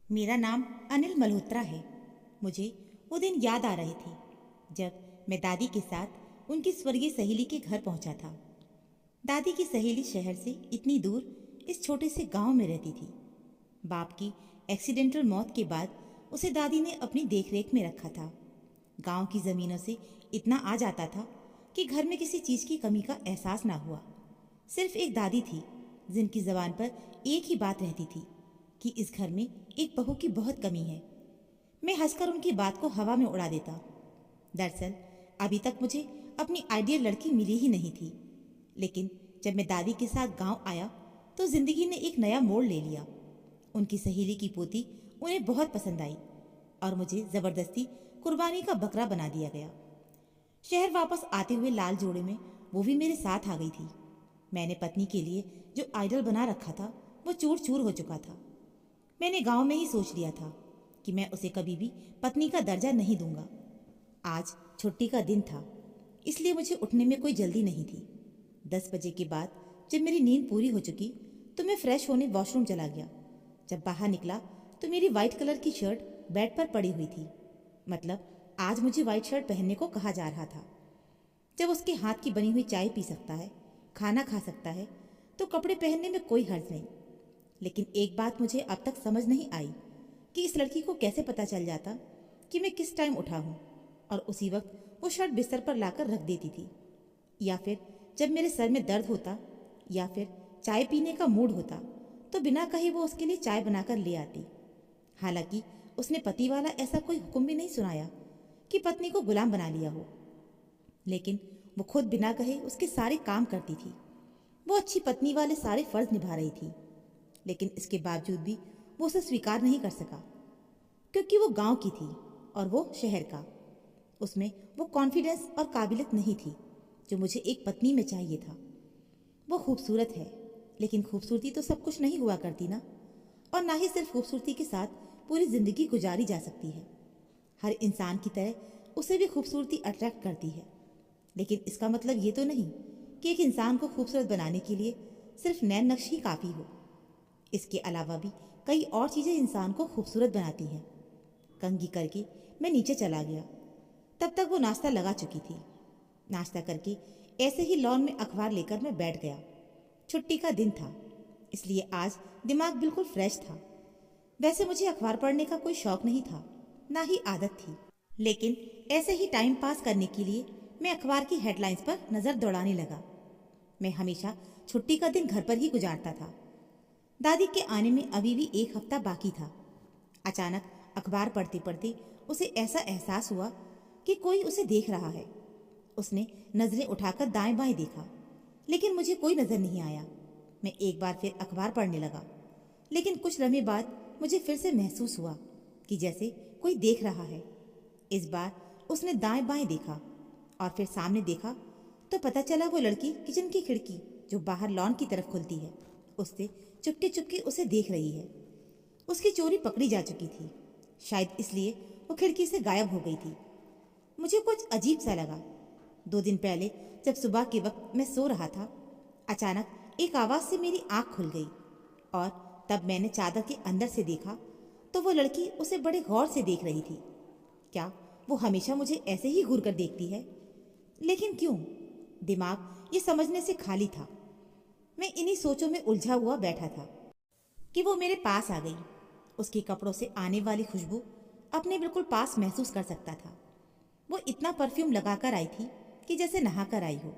मेरा नाम अनिल मल्होत्रा है। मुझे वो दिन याद आ रहे थे जब मैं दादी के साथ उनकी स्वर्गीय सहेली के घर पहुंचा था। दादी की सहेली शहर से इतनी दूर इस छोटे से गांव में रहती थी। बाप की एक्सीडेंटल मौत के बाद उसे दादी ने अपनी देखरेख में रखा था। गांव की ज़मीनों से इतना आ जाता था कि घर में किसी चीज़ की कमी का एहसास ना हुआ। सिर्फ एक दादी थी जिनकी ज़बान पर एक ही बात रहती थी कि इस घर में एक बहू की बहुत कमी है। मैं हंसकर उनकी बात को हवा में उड़ा देता। दरअसल अभी तक मुझे अपनी आइडियल लड़की मिली ही नहीं थी, लेकिन जब मैं दादी के साथ गांव आया तो जिंदगी ने एक नया मोड़ ले लिया। उनकी सहेली की पोती उन्हें बहुत पसंद आई और मुझे ज़बरदस्ती कुर्बानी का बकरा बना दिया गया। शहर वापस आते हुए लाल जोड़े में वो भी मेरे साथ आ गई थी। मैंने पत्नी के लिए जो आइडल बना रखा था वो चूर चूर हो चुका था। मैंने गांव में ही सोच लिया था कि मैं उसे कभी भी पत्नी का दर्जा नहीं दूंगा। आज छुट्टी का दिन था, इसलिए मुझे उठने में कोई जल्दी नहीं थी। 10 बजे के बाद जब मेरी नींद पूरी हो चुकी तो मैं फ्रेश होने वॉशरूम चला गया। जब बाहर निकला तो मेरी वाइट कलर की शर्ट बेड पर पड़ी हुई थी। मतलब आज मुझे वाइट शर्ट पहनने को कहा जा रहा था। जब उसके हाथ की बनी हुई चाय पी सकता है, खाना खा सकता है, तो कपड़े पहनने में कोई हर्ज नहीं। लेकिन एक बात मुझे अब तक समझ नहीं आई कि इस लड़की को कैसे पता चल जाता कि मैं किस टाइम उठा हूँ और उसी वक्त वो शर्ट बिस्तर पर लाकर रख देती थी, या फिर जब मेरे सर में दर्द होता या फिर चाय पीने का मूड होता तो बिना कहे वो उसके लिए चाय बनाकर ले आती। हालांकि उसने पति वाला ऐसा कोई हुक्म भी नहीं सुनाया कि पत्नी को गुलाम बना लिया हो, लेकिन वो खुद बिना कहे उसके सारे काम करती थी। वो अच्छी पत्नी वाले सारे फर्ज निभा रही थी, लेकिन इसके बावजूद भी वो उसे स्वीकार नहीं कर सका, क्योंकि वो गांव की थी और वो शहर का। उसमें वो कॉन्फिडेंस और काबिलियत नहीं थी जो मुझे एक पत्नी में चाहिए था। वो खूबसूरत है, लेकिन खूबसूरती तो सब कुछ नहीं हुआ करती ना, और ना ही सिर्फ खूबसूरती के साथ पूरी जिंदगी गुजारी जा सकती है। हर इंसान की तरह उसे भी खूबसूरती अट्रैक्ट करती है, लेकिन इसका मतलब ये तो नहीं कि एक इंसान को खूबसूरत बनाने के लिए सिर्फ नैन नक्श ही काफ़ी हो। इसके अलावा भी कई और चीज़ें इंसान को खूबसूरत बनाती हैं। कंघी करके मैं नीचे चला गया। तब तक वो नाश्ता लगा चुकी थी। नाश्ता करके ऐसे ही लॉन में अखबार लेकर मैं बैठ गया। छुट्टी का दिन था, इसलिए आज दिमाग बिल्कुल फ्रेश था। वैसे मुझे अखबार पढ़ने का कोई शौक नहीं था, ना ही आदत थी, लेकिन ऐसे ही टाइम पास करने के लिए मैं अखबार की हेडलाइंस पर नज़र दौड़ाने लगा। मैं हमेशा छुट्टी का दिन घर पर ही गुजारता था। दादी के आने में अभी भी एक हफ्ता बाकी था। अचानक अखबार पढ़ते पढ़ते उसे ऐसा एहसास हुआ कि कोई उसे देख रहा है। उसने नज़रें उठाकर दाएं बाएं देखा, लेकिन मुझे कोई नज़र नहीं आया। मैं एक बार फिर अखबार पढ़ने लगा, लेकिन कुछ लम्हे बाद मुझे फिर से महसूस हुआ कि जैसे कोई देख रहा है। इस बार उसने दाएं बाएं देखा और फिर सामने देखा तो पता चला वो लड़की किचन की खिड़की जो बाहर लॉन की तरफ खुलती है उससे चुपके चुपके उसे देख रही है। उसकी चोरी पकड़ी जा चुकी थी, शायद इसलिए वो खिड़की से गायब हो गई थी। मुझे कुछ अजीब सा लगा। 2 दिन पहले जब सुबह के वक्त मैं सो रहा था, अचानक एक आवाज़ से मेरी आंख खुल गई और तब मैंने चादर के अंदर से देखा तो वो लड़की उसे बड़े गौर से देख रही थी। क्या वो हमेशा मुझे ऐसे ही घूर कर देखती है? लेकिन क्यों? दिमाग ये समझने से खाली था। मैं इन्हीं सोचों में उलझा हुआ बैठा था कि वो मेरे पास आ गई। उसके कपड़ों से आने वाली खुशबू अपने बिल्कुल पास महसूस कर सकता था। वो इतना परफ्यूम लगाकर आई थी कि जैसे नहाकर आई हो।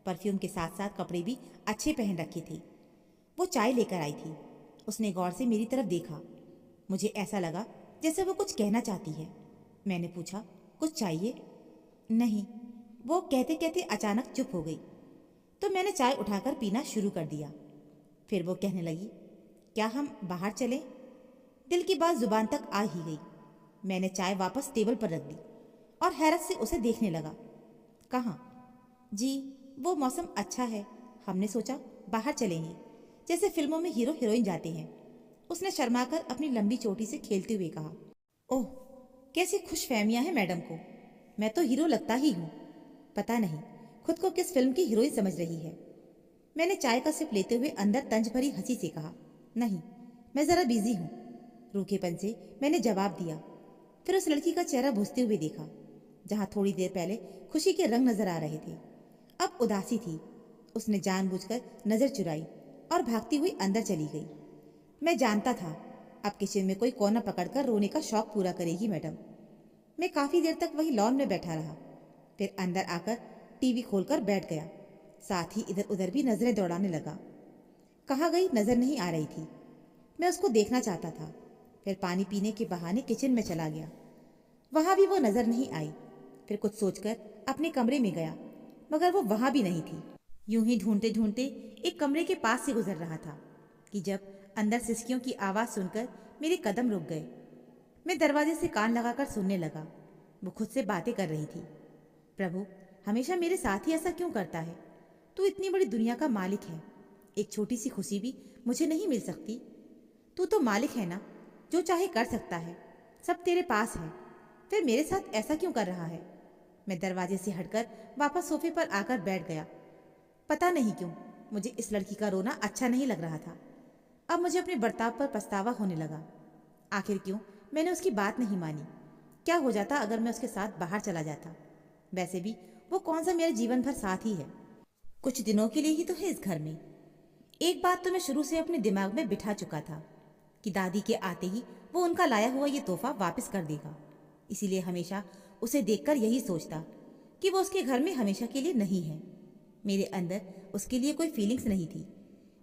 परफ्यूम के साथ साथ कपड़े भी अच्छे पहन रखे थे। वो चाय लेकर आई थी। उसने गौर से मेरी तरफ देखा। मुझे ऐसा लगा जैसे वो कुछ कहना चाहती है। मैंने पूछा, कुछ चाहिए? नहीं, वो कहते कहते अचानक चुप हो गई। तो मैंने चाय उठाकर पीना शुरू कर दिया। फिर वो कहने लगी, क्या हम बाहर चलें? दिल की बात जुबान तक आ ही गई। मैंने चाय वापस टेबल पर रख दी और हैरत से उसे देखने लगा। कहाँ? जी, वो मौसम अच्छा है, हमने सोचा बाहर चलेंगे, जैसे फिल्मों में हीरो हीरोइन जाते हैं। उसने शर्माकर अपनी लंबी चोटी से खेलते हुए कहा। ओह, कैसी खुशफहमियां हैं मैडम को। मैं तो हीरो लगता ही हूँ। पता नहीं खुद को किस फिल्म की हीरोइन समझ रही है। मैंने चाय का सिप लेते हुए अंदर तंज भरी हंसी से कहा, नहीं, मैं ज़रा बिजी हूँ। रूखेपन से मैंने जवाब दिया। फिर उस लड़की का चेहरा बुझते हुए देखा। जहां थोड़ी देर पहले खुशी के रंग नजर आ रहे थे, अब उदासी थी। उसने जानबूझकर नजर चुराई और भागती हुई अंदर चली गई। मैं जानता था अब किचन में कोई कोना पकड़कर रोने का शौक पूरा करेगी मैडम। मैं काफी देर तक वही लॉन में बैठा रहा, फिर अंदर आकर टीवी खोलकर बैठ गया। साथ ही इधर उधर भी नजरें दौड़ाने लगा। कहाँ गई नजर नहीं आ रही थी। मैं उसको देखना चाहता था। फिर पानी पीने के बहाने किचन में चला गया। वहां भी वो नजर नहीं आई। फिर कुछ सोचकर अपने कमरे में गया, मगर वो वहां भी नहीं थी। यूं ही ढूंढते ढूंढते एक कमरे के पास से गुजर रहा था कि जब अंदर सिसकियों की आवाज सुनकर मेरे कदम रुक गए। मैं दरवाजे से कान लगाकर सुनने लगा। वो खुद से बातें कर रही थी। प्रभु, हमेशा मेरे साथ ही ऐसा क्यों करता है? तू इतनी बड़ी दुनिया का मालिक है, एक छोटी सी खुशी भी मुझे नहीं मिल सकती? तू तो मालिक है ना, जो चाहे कर सकता है, सब तेरे पास है, फिर मेरे साथ ऐसा क्यों कर रहा है? मैं दरवाजे से हटकर वापस सोफे पर आकर बैठ गया। पता नहीं क्यों मुझे इस लड़की का रोना अच्छा नहीं लग रहा था। अब मुझे अपने बर्ताव पर पछतावा होने लगा। आखिर क्यों मैंने उसकी बात नहीं मानी? क्या हो जाता अगर मैं उसके साथ बाहर चला जाता? वैसे भी वो कौन सा मेरे जीवन भर साथ ही है, कुछ दिनों के लिए ही तो है इस घर में। एक बात तो मैं शुरू से अपने दिमाग में बिठा चुका था कि दादी के आते ही वो उनका लाया हुआ ये तोहफा वापस कर देगा। इसीलिए हमेशा उसे देखकर यही सोचता कि वो उसके घर में हमेशा के लिए नहीं है। मेरे अंदर उसके लिए कोई फीलिंग्स नहीं थी,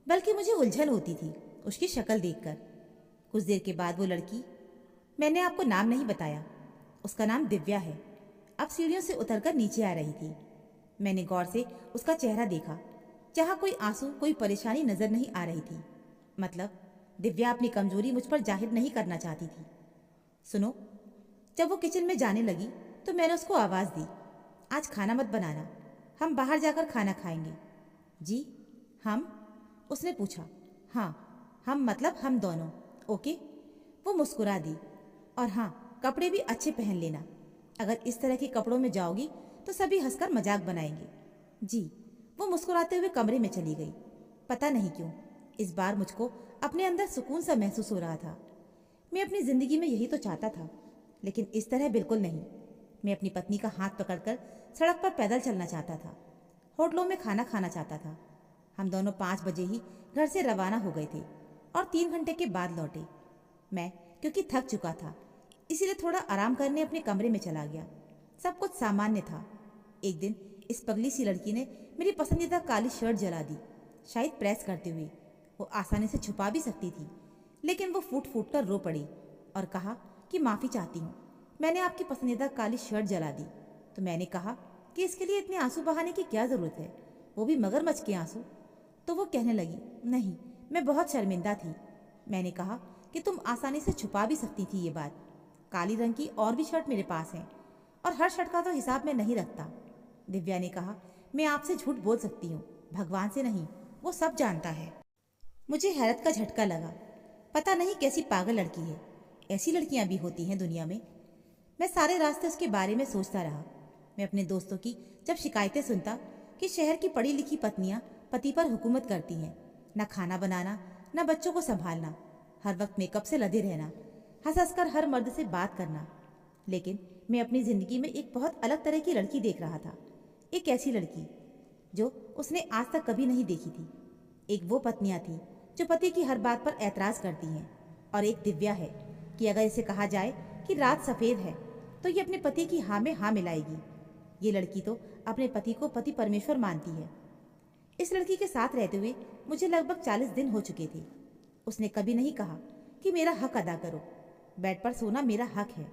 बल्कि मुझे उलझन होती थी उसकी शक्ल देखकर। कुछ देर के बाद वो लड़की, मैंने आपको नाम नहीं बताया, उसका नाम दिव्या है, अब सीढ़ियों से उतरकर नीचे आ रही थी। मैंने गौर से उसका चेहरा देखा, जहाँ कोई आंसू, कोई परेशानी नजर नहीं आ रही थी। मतलब दिव्या अपनी कमजोरी मुझ पर जाहिर नहीं करना चाहती थी। सुनो, जब वो किचन में जाने लगी तो मैंने उसको आवाज दी, आज खाना मत बनाना, हम बाहर जाकर खाना खाएंगे। जी हम? उसने पूछा। हाँ हम मतलब हम दोनों। ओके। वो मुस्कुरा दी। और हाँ, कपड़े भी अच्छे पहन लेना, अगर इस तरह के कपड़ों में जाओगी तो सभी हंसकर मजाक बनाएंगे। जी। वो मुस्कुराते हुए कमरे में चली गई। पता नहीं क्यों इस बार मुझको अपने अंदर सुकून सा महसूस हो रहा था। मैं अपनी जिंदगी में यही तो चाहता था, लेकिन इस तरह बिल्कुल नहीं। मैं अपनी पत्नी का हाथ पकड़कर सड़क पर पैदल चलना चाहता था, होटलों में खाना खाना चाहता था। हम दोनों 5 बजे ही घर से रवाना हो गए थे और 3 घंटे के बाद लौटे। मैं क्योंकि थक चुका था, इसीलिए थोड़ा आराम करने अपने कमरे में चला गया। सब कुछ सामान्य था। एक दिन इस पगली सी लड़की ने मेरी पसंदीदा काली शर्ट जला दी, शायद प्रेस करते हुए। वो आसानी से छुपा भी सकती थी, लेकिन वो फूट फूट कर रो पड़ी और कहा कि माफ़ी चाहती हूँ, मैंने आपकी पसंदीदा काली शर्ट जला दी। तो मैंने कहा कि इसके लिए इतने आंसू बहाने की क्या ज़रूरत है, वो भी मगरमच्छ के आंसू। तो वो कहने लगी, नहीं, मैं बहुत शर्मिंदा थी। मैंने कहा कि तुम आसानी से छुपा भी सकती थी ये बात। काली रंग की और भी शर्ट मेरे पास है, और हर शर्ट का तो हिसाब मैं नहीं रखता। दिव्या ने कहा, मैं आपसे झूठ बोल सकती हूँ, भगवान से नहीं, वो सब जानता है। मुझे हैरत का झटका लगा। पता नहीं कैसी पागल लड़की है, ऐसी लड़कियां भी होती हैं दुनिया में। मैं सारे रास्ते उसके बारे में सोचता रहा। मैं अपने दोस्तों की जब शिकायतें सुनता कि शहर की पढ़ी लिखी पत्नियां पति पर हुकूमत करती हैं, न खाना बनाना, न बच्चों को संभालना, हर वक्त मेकअप से लदे रहना, हंस हंस कर हर मर्द से बात करना। लेकिन मैं अपनी जिंदगी में एक बहुत अलग तरह की लड़की देख रहा था। एक ऐसी लड़की जो उसने आज तक कभी नहीं देखी थी। एक वो पत्नियां थी जो पति की हर बात पर ऐतराज करती हैं, और एक दिव्या है कि अगर इसे कहा जाए कि रात सफ़ेद है तो ये अपने पति की हाँ में हाँ मिलाएगी। ये लड़की तो अपने पति को पति परमेश्वर मानती है। इस लड़की के साथ रहते हुए मुझे लगभग 40 दिन हो चुके थे। उसने कभी नहीं कहा कि मेरा हक अदा करो, बेड पर सोना मेरा हक है।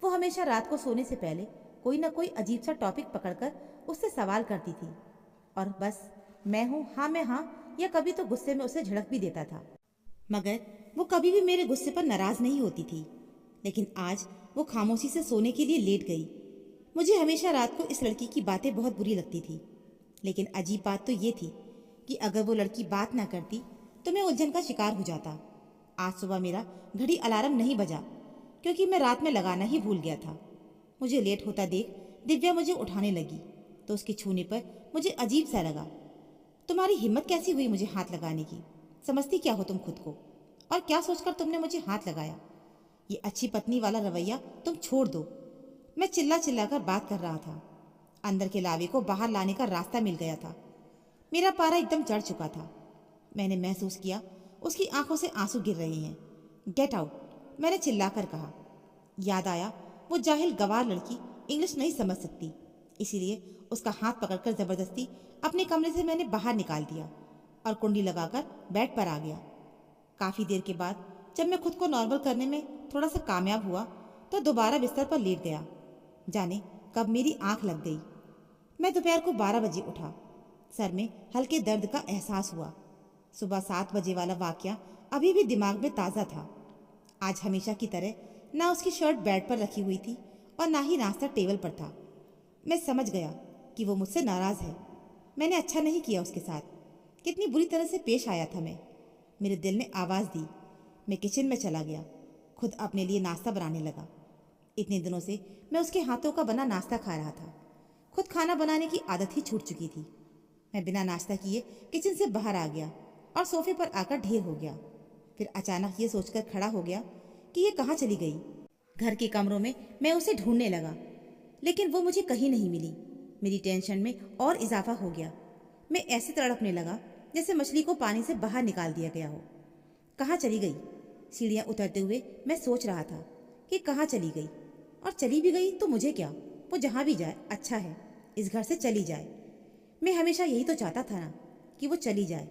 वो हमेशा रात को सोने से पहले कोई ना कोई अजीब सा टॉपिक पकड़कर उससे सवाल करती थी, और बस मैं हूँ हाँ में हाँ, या कभी तो गुस्से में उसे झड़क भी देता था। मगर वो कभी भी मेरे गुस्से पर नाराज नहीं होती थी। लेकिन आज वो खामोशी से सोने के लिए लेट गई। मुझे हमेशा रात को इस लड़की की बातें बहुत बुरी लगती थी, लेकिन अजीब बात तो ये थी कि अगर वो लड़की बात ना करती तो मैं उलझन का शिकार हो जाता। आज सुबह मेरा घड़ी अलार्म नहीं बजा, क्योंकि मैं रात में लगाना ही भूल गया था। मुझे लेट होता देख दिव्या मुझे उठाने लगी तो उसके छूने पर मुझे अजीब सा लगा। तुम्हारी हिम्मत कैसी हुई मुझे हाथ लगाने की? समझती क्या हो तुम खुद को? और क्या सोचकर तुमने मुझे हाथ लगाया? ये अच्छी पत्नी वाला रवैया तुम छोड़ दो। मैं चिल्ला चिल्ला कर बात कर रहा था। अंदर के लावे को बाहर लाने का रास्ता मिल गया था। मेरा पारा एकदम चढ़ चुका था। मैंने महसूस किया उसकी आंखों से आंसू गिर रहे हैं। गेट आउट, मैंने चिल्लाकर कहा। याद आया वो जाहिल गवार लड़की इंग्लिश नहीं समझ सकती, इसीलिए उसका हाथ पकड़कर जबरदस्ती अपने कमरे से मैंने बाहर निकाल दिया और कुंडी लगाकर बेड पर आ गया। काफी देर के बाद जब मैं खुद को नॉर्मल करने में थोड़ा सा कामयाब हुआ तो दोबारा बिस्तर पर लेट गया। जाने कब मेरी आंख लग गई। मैं दोपहर को 12 बजे उठा। सर में हल्के दर्द का एहसास हुआ। सुबह 7 बजे वाला वाकया अभी भी दिमाग में ताज़ा था। आज हमेशा की तरह ना उसकी शर्ट बेड पर रखी हुई थी और ना ही नाश्ता टेबल पर था। मैं समझ गया कि वो मुझसे नाराज़ है। मैंने अच्छा नहीं किया उसके साथ। कितनी बुरी तरह से पेश आया था मैं। मेरे दिल ने आवाज़ दी। मैं किचन में चला गया, खुद अपने लिए नाश्ता बनाने लगा। इतने दिनों से मैं उसके हाथों का बना नाश्ता खा रहा था। खुद खाना बनाने की आदत ही छूट चुकी थी। मैं बिना नाश्ता किए किचन से बाहर आ गया और सोफे पर आकर ढेर हो गया। फिर अचानक ये सोचकर खड़ा हो गया कि ये कहाँ चली गई। घर के कमरों में मैं उसे ढूंढने लगा, लेकिन वो मुझे कहीं नहीं मिली। मेरी टेंशन में और इजाफा हो गया। मैं ऐसे तड़पने लगा जैसे मछली को पानी से बाहर निकाल दिया गया हो। कहाँ चली गई? सीढ़ियाँ उतरते हुए मैं सोच रहा था कि कहाँ चली गई, और चली भी गई तो मुझे क्या, वो जहाँ भी जाए अच्छा है, इस घर से चली जाए। मैं हमेशा यही तो चाहता था ना कि वो चली जाए,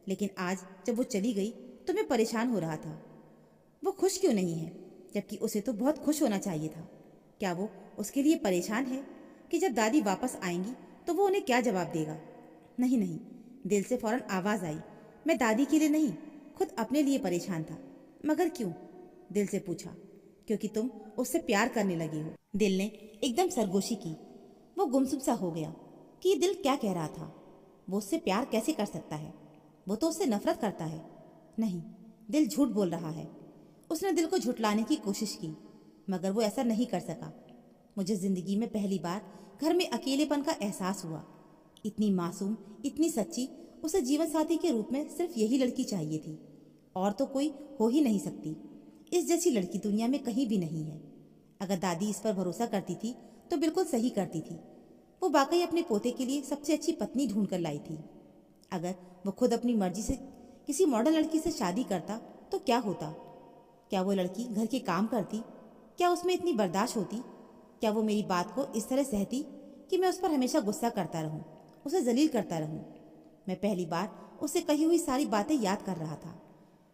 लेकिन आज जब वो चली गई तो मैं परेशान हो रहा था। वो खुश क्यों नहीं है, जबकि उसे तो बहुत खुश होना चाहिए था। क्या वो उसके लिए परेशान है कि जब दादी वापस आएंगी तो वो उन्हें क्या जवाब देगा? नहीं नहीं, दिल से फौरन आवाज़ आई। मैं दादी के लिए नहीं, खुद अपने लिए परेशान था। मगर क्यों? दिल से पूछा। क्योंकि तुम उससे प्यार करने लगी हो। दिल ने एकदम सरगोशी की। वो गुमसुम सा हो गया कि ये दिल क्या कह रहा था। वो उससे प्यार कैसे कर सकता है? वो तो उससे नफरत करता है। नहीं, दिल झूठ बोल रहा है। उसने दिल को झुठलाने की कोशिश की, मगर वो ऐसा नहीं कर सका। मुझे जिंदगी में पहली बार घर में अकेलेपन का एहसास हुआ। इतनी मासूम, इतनी सच्ची, उसे जीवन साथी के रूप में सिर्फ यही लड़की चाहिए थी, और तो कोई हो ही नहीं सकती। इस जैसी लड़की दुनिया में कहीं भी नहीं है। अगर दादी इस पर भरोसा करती थी तो बिल्कुल सही करती थी। वो वाकई अपने पोते के लिए सबसे अच्छी पत्नी ढूंढ कर लाई थी। अगर वो खुद अपनी मर्जी से किसी मॉडर्न लड़की से शादी करता तो क्या होता? क्या वो लड़की घर के काम करती? क्या उसमें इतनी बर्दाश्त होती? क्या वो मेरी बात को इस तरह सहती कि मैं उस पर हमेशा गुस्सा करता रहूं, उसे जलील करता रहूं? मैं पहली बार उससे कही हुई सारी बातें याद कर रहा था।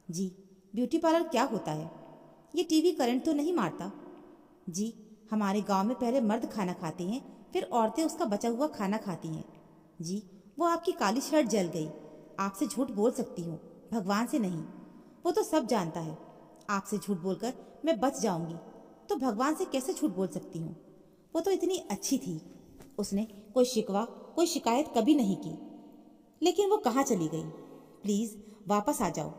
जी, ब्यूटी पार्लर क्या होता है? ये टीवी करंट तो नहीं मारता? जी, हमारे गांव में पहले मर्द खाना खाते हैं, फिर औरतें उसका बचा हुआ खाना खाती हैं। जी, वो आपकी काली शर्ट जल गई। आपसे झूठ बोल सकती हूँ, भगवान से नहीं। वो तो सब जानता है। आपसे झूठ बोलकर मैं बच जाऊंगी, तो भगवान से कैसे झूठ बोल सकती हूँ? वो तो इतनी अच्छी थी। उसने कोई शिकवा, कोई शिकायत कभी नहीं की। लेकिन वो कहाँ चली गई? प्लीज़ वापस आ जाओ।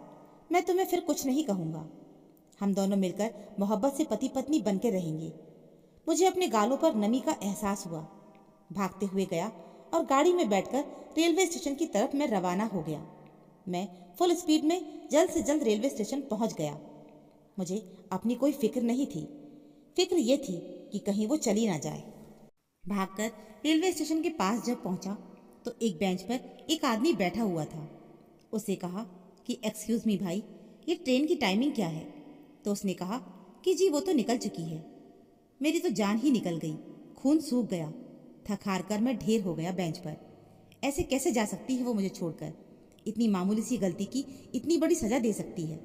मैं तुम्हें फिर कुछ नहीं कहूँगा। हम दोनों मिलकर मोहब्बत से पति पत्नी बनकर रहेंगे। मुझे अपने गालों पर नमी का एहसास हुआ। भागते हुए गया और गाड़ी में बैठकर रेलवे स्टेशन की तरफ मैं रवाना हो गया। मैं फुल स्पीड में जल्द से जल्द रेलवे स्टेशन पहुंच गया। मुझे अपनी कोई फिक्र नहीं थी। फिक्र ये थी कि कहीं वो चली ना जाए। भागकर रेलवे स्टेशन के पास जब पहुंचा तो एक बेंच पर एक आदमी बैठा हुआ था। उससे कहा कि एक्सक्यूज़ मी भाई, ये ट्रेन की टाइमिंग क्या है? तो उसने कहा कि जी वो तो निकल चुकी है। मेरी तो जान ही निकल गई, खून सूख गया। थक हार कर मैं ढेर हो गया बेंच पर। ऐसे कैसे जा सकती है वो मुझे छोड़कर? इतनी मामूली सी गलती की इतनी बड़ी सज़ा दे सकती है?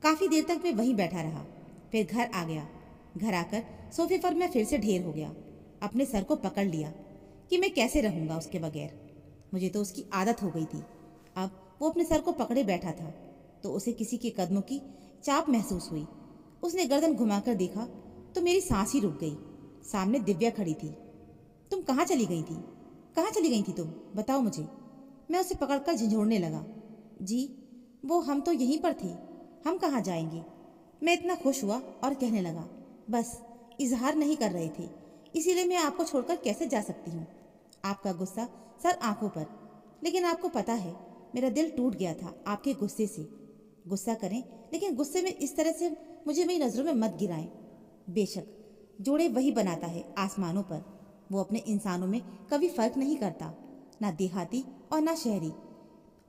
काफ़ी देर तक मैं वहीं बैठा रहा, फिर घर आ गया। घर आकर सोफे पर मैं फिर से ढेर हो गया। अपने सर को पकड़ लिया कि मैं कैसे रहूँगा उसके बगैर। मुझे तो उसकी आदत हो गई थी। अब वो अपने सर को पकड़े बैठा था तो उसे किसी के कदमों की चाप महसूस हुई। उसने गर्दन घुमाकर देखा तो मेरी सांस ही रुक गई। सामने दिव्या खड़ी थी। तुम कहाँ चली गई थी? कहाँ चली गई थी तुम? बताओ मुझे। मैं उसे पकड़कर झंझोड़ने लगा। जी, वो हम तो यहीं पर थे, हम कहाँ जाएंगे? मैं इतना खुश हुआ और कहने लगा, बस इजहार नहीं कर रहे थे, इसीलिए मैं आपको छोड़कर कैसे जा सकती हूँ? आपका गुस्सा सर आंखों पर, लेकिन आपको पता है मेरा दिल टूट गया था आपके गुस्से से। गुस्सा करें, लेकिन गुस्से में इस तरह से मुझे मेरी नज़रों में मत गिराएं। बेशक जोड़े वही बनाता है आसमानों पर, वो अपने इंसानों में कभी फर्क नहीं करता, ना देहाती और ना शहरी,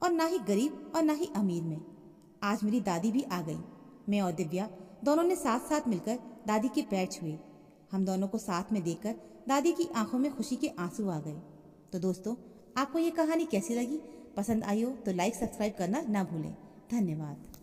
और ना ही गरीब और ना ही अमीर में। आज मेरी दादी भी आ गई। मैं और दिव्या दोनों ने साथ साथ मिलकर दादी के पैर छुए। हम दोनों को साथ में देखकर दादी की आंखों में खुशी के आंसू आ गए। तो दोस्तों, आपको ये कहानी कैसी लगी? पसंद आई हो तो लाइक सब्सक्राइब करना ना भूलें। धन्यवाद।